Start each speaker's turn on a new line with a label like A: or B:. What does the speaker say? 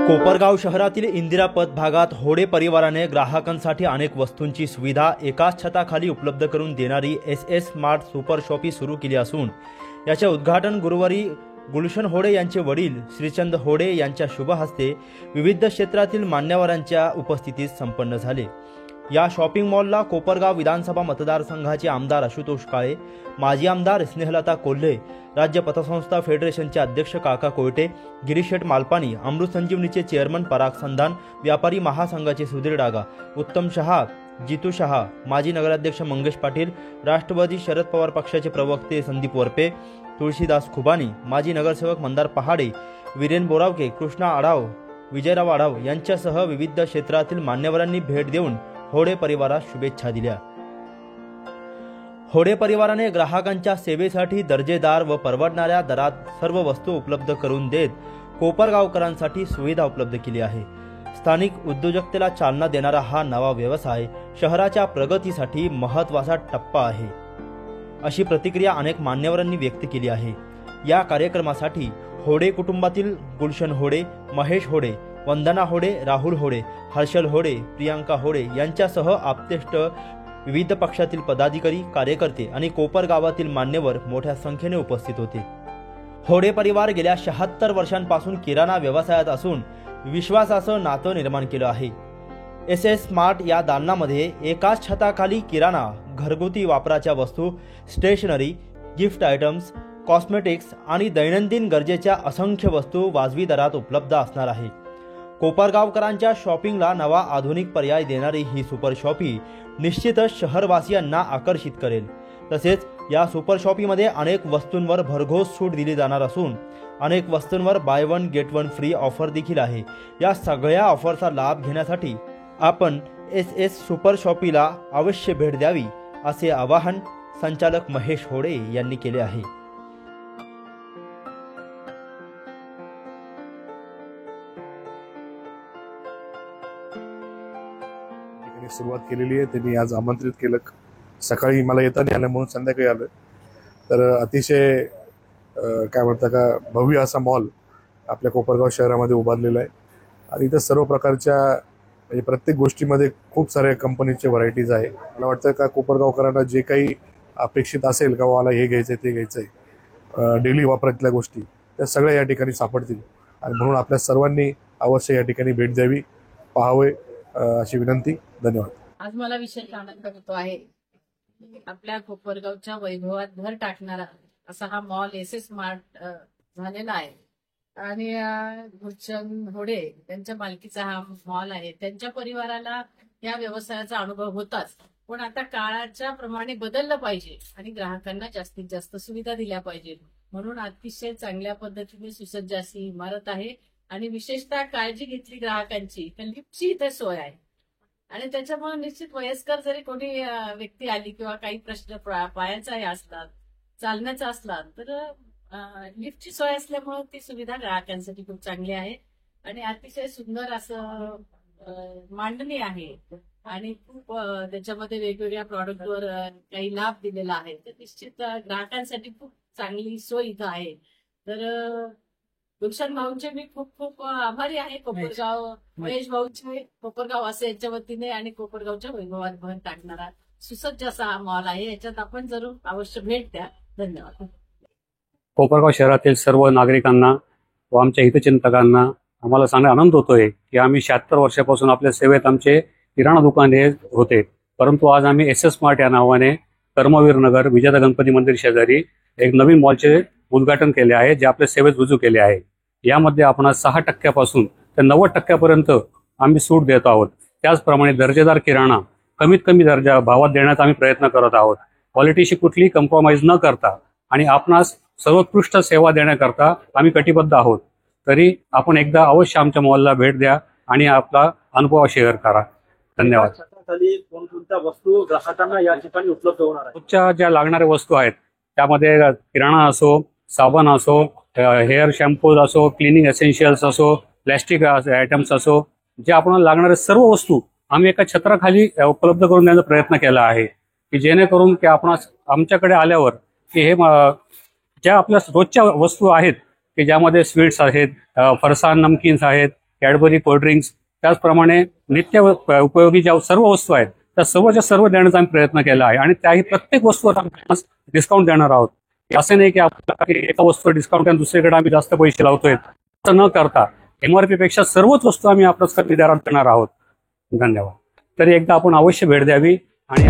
A: कोपरगाव शहरातील इंदिरा पथ भागात होडे परिवाराने ग्राहकांसाठी अनेक वस्तूंची सुविधा एकाच छताखाली उपलब्ध करून देणारी एस स्मार्ट सुपर शॉपी सुरू केली असून याचे उद्घाटन गुरुवारी गुलशन होडे यांचे वडील श्रीचंद होडे यांच्या शुभ हस्ते विविध क्षेत्रातील मान्यवरांच्या उपस्थितीत संपन्न झाले। या शॉपिंग मॉलला कोपरगाव विधानसभा मतदारसंघाचे आमदार आशुतोष काळे, माजी आमदार स्नेहलता कोल्हे, राज्य पतसंस्था फेडरेशनचे अध्यक्ष काका कोयटे, गिरीशेठ मालपानी, अमृत संजीवनीचे चेअरमन पराग संधान, व्यापारी महासंघाचे सुधीर डागा, उत्तम शहा, जितू शहा, माजी नगराध्यक्ष मंगेश पाटील, राष्ट्रवादी शरद पवार पक्षाचे प्रवक्ते संदीप वरपे, तुळशीदास खुबानी, माजी नगरसेवक मंदार पहाडे, वीरेन बोरावके, कृष्णा आढाव, विजयराव आढाव यांच्यासह विविध क्षेत्रातील मान्यवरांनी भेट देऊन होडे परिवारास शुभेच्छा दिल्या। होडे परिवाराने ग्राहकांच्या सेवेसाठी दर्जेदार व परवडणाऱ्या दरात सर्व वस्तू उपलब्ध करून देत कोपरगावकरांसाठी सुविधा उपलब्ध केली आहे। स्थानिक उद्योजकतेला चालना देणारा हा नवा व्यवसाय शहराच्या प्रगतीसाठी महत्त्वाचा टप्पा आहे, अशी प्रतिक्रिया अनेक मान्यवरांनी व्यक्त केली आहे। या कार्यक्रमासाठी होडे कुटुंबातील गुलशन होडे, महेश होडे, वंदना होडे, राहुल होडे, हर्षल होडे, प्रियांका होडे यांच्यासह आप्तेष्ट, विविध पक्षातील पदाधिकारी, कार्यकर्ते आणि कोपरगावातील मान्यवर मोठ्या संख्येने उपस्थित होते। होडे परिवार गेल्या 76 वर्षांपासून किराणा व्यवसायात असून विश्वासाचं नातं निर्माण केलं आहे। एस स्मार्ट या दालनामध्ये एकाच छताखाली किराणा, घरगुती वापराच्या वस्तू, स्टेशनरी, गिफ्ट आयटम्स, कॉस्मेटिक्स आणि दैनंदिन गरजेच्या असंख्य वस्तू वाजवी दरात उपलब्ध असणार आहे। कोपरगावकरांच्या शॉपिंगला नवा आधुनिक पर्याय देणारी ही सुपर शॉपी निश्चितच शहरवासियांना आकर्षित करेल। तसेच या सुपर शॉपीमध्ये अनेक वस्तूंवर भरघोस सूट दिली जाणार असून अनेक वस्तूंवर by one get one free offer देखील आहे। या सगळ्या ऑफरचा लाभ घेण्यासाठी आपण एस सुपर शॉपीला अवश्य भेट द्यावी, असे आवाहन संचालक महेश होडे यांनी केले आहे।
B: सुरुवात केलेली आहे। त्यांनी आज आमंत्रित केलं, सकाळी मला येताना आलं म्हणून संध्याकाळी आलं। तर अतिशय काय म्हणता का भव्य असा मॉल आपल्या कोपरगाव शहरामध्ये उभारलेला आहे आणि इथं सर्व प्रकारच्या म्हणजे प्रत्येक गोष्टीमध्ये खूप साऱ्या कंपनीचे व्हरायटीज आहे। मला वाटतं का कोपरगावकरांना जे काही अपेक्षित असेल का मला हे घ्यायचं आहे ते घ्यायचं आहे, डेली वापरातल्या गोष्टी त्या सगळ्या या ठिकाणी सापडतील आणि म्हणून आपल्या सर्वांनी अवश्य या ठिकाणी भेट द्यावी, पाहावे अशी विनंती। धन्यवाद।
C: आज मला विशेष आनंद होतो आहे। आपल्या कोपरगावच्या वैभवात भर टाकणारा असा हा मॉल एस स्मार्ट झालेला आहे आणि गुलशन होडे त्यांच्या मालकीचा हा मॉल आहे। त्यांच्या परिवाराला या व्यवसायाचा अनुभव होताच, पण आता काळाच्या प्रमाणे बदललं पाहिजे आणि ग्राहकांना जास्तीत जास्त सुविधा दिल्या पाहिजे, म्हणून अतिशय चांगल्या पद्धतीने सुसज्ज अशी इमारत आहे आणि विशेषतः काळजी घेतली ग्राहकांची तर लिफ्टची इथे सोय आहे आणि त्याच्यामुळे निश्चित वयस्कर जरी कोणी व्यक्ती आली किंवा काही प्रश्न पायाचाही असतात, चालण्याचा असला तर लिफ्टची सोय असल्यामुळे ती सुविधा ग्राहकांसाठी खूप चांगली आहे आणि अतिशय सुंदर असं मांडणी आहे आणि खूप त्याच्यामध्ये वेगवेगळ्या प्रॉडक्टवर काही लाभ दिलेला आहे। तर निश्चित ग्राहकांसाठी खूप चांगली सोय इथं आहे। तर गुलशन भाऊंचे मी खूप खूप आभारी आहे, कोपरगाव महेश भाऊंचे, कोपरगाव असे यांच्या वतीने आणि कोपरगावच्या वैभवात भर टाकणारा सुसज्ज असा हा मॉल आहे। याच्यात आपण जरूर अवश्य भेट द्या। धन्यवाद।
D: कोपरगाव शहरातील सर्व नागरिकांना व आमच्या हितचिंतकांना आम्हाला सांगण्यात आनंद होतोय की आम्ही 76 वर्षापासून आपल्या सेवेत आमचे किराणा दुकाने होते, परंतु आज आम्ही एस स्मार्ट या नावाने कर्मवीर नगर विजेता गणपती मंदिर शेजारी एक नवीन मॉलचे उद्घाटन केले आहे, जे आपल्या सेवेत रुजू केले आहे। यामध्ये आपण 6% ते 90% आम्ही सूट देत आहोत। त्याचप्रमाणे दर्जेदार किराणा कमीत कमी दर्जा भावात देण्याचा आम्ही प्रयत्न करत आहोत, क्वालिटीशी कुठलीही कॉम्प्रोमाइज न करता आणि आपणास सर्वोत्कृष्ट सेवा देण्याकरता आम्ही कटिबद्ध आहोत। तरी आपण एकदा अवश्य आमच्या मॉलला भेट द्या आणि आपला अनुभव शेअर करा। धन्यवाद।
A: कोणत्या वस्तू ग्राहकांना या ठिकाणी उपलब्ध होणार आहेत?
D: रोजच्या ज्या लागणाऱ्या वस्तू आहेत त्यामध्ये किराणा असो, साबण असो, हेअर शॅम्पूज असो, क्लिनिंग एसेन्शियल्स असो, प्लॅस्टिक आयटम्स असो, जे आपल्याला लागणाऱ्या सर्व वस्तू आम्ही एका छत्राखाली उपलब्ध करून देण्याचा प्रयत्न केला आहे की जेणेकरून की आपण आमच्याकडे आल्यावर की हे ज्या आपल्या रोजच्या वस्तू आहेत की ज्यामध्ये स्वीट्स आहेत, फरसाण, नमकीन्स आहेत कॅडबरी, कोल्ड्रिंक्स, त्याचप्रमाणे नित्य उपयोगी ज्या सर्व वस्तू आहेत त्या सर्वच्या सर्व देण्याचा आम्ही प्रयत्न केला आहे आणि त्याही प्रत्येक वस्तूवर आम्ही डिस्काउंट देणार आहोत. असं नाही की आपल्याला एका वस्तूवर डिस्काउंट आणि दुसरीकडे आम्ही जास्त पैसे लावतोय, असं न करता MRP पेक्षा सर्वच वस्तू आम्ही आपल्याच खरेदीदारांना देणार आहोत. धन्यवाद. तरी एकदा आपण अवश्य भेट द्यावी आणि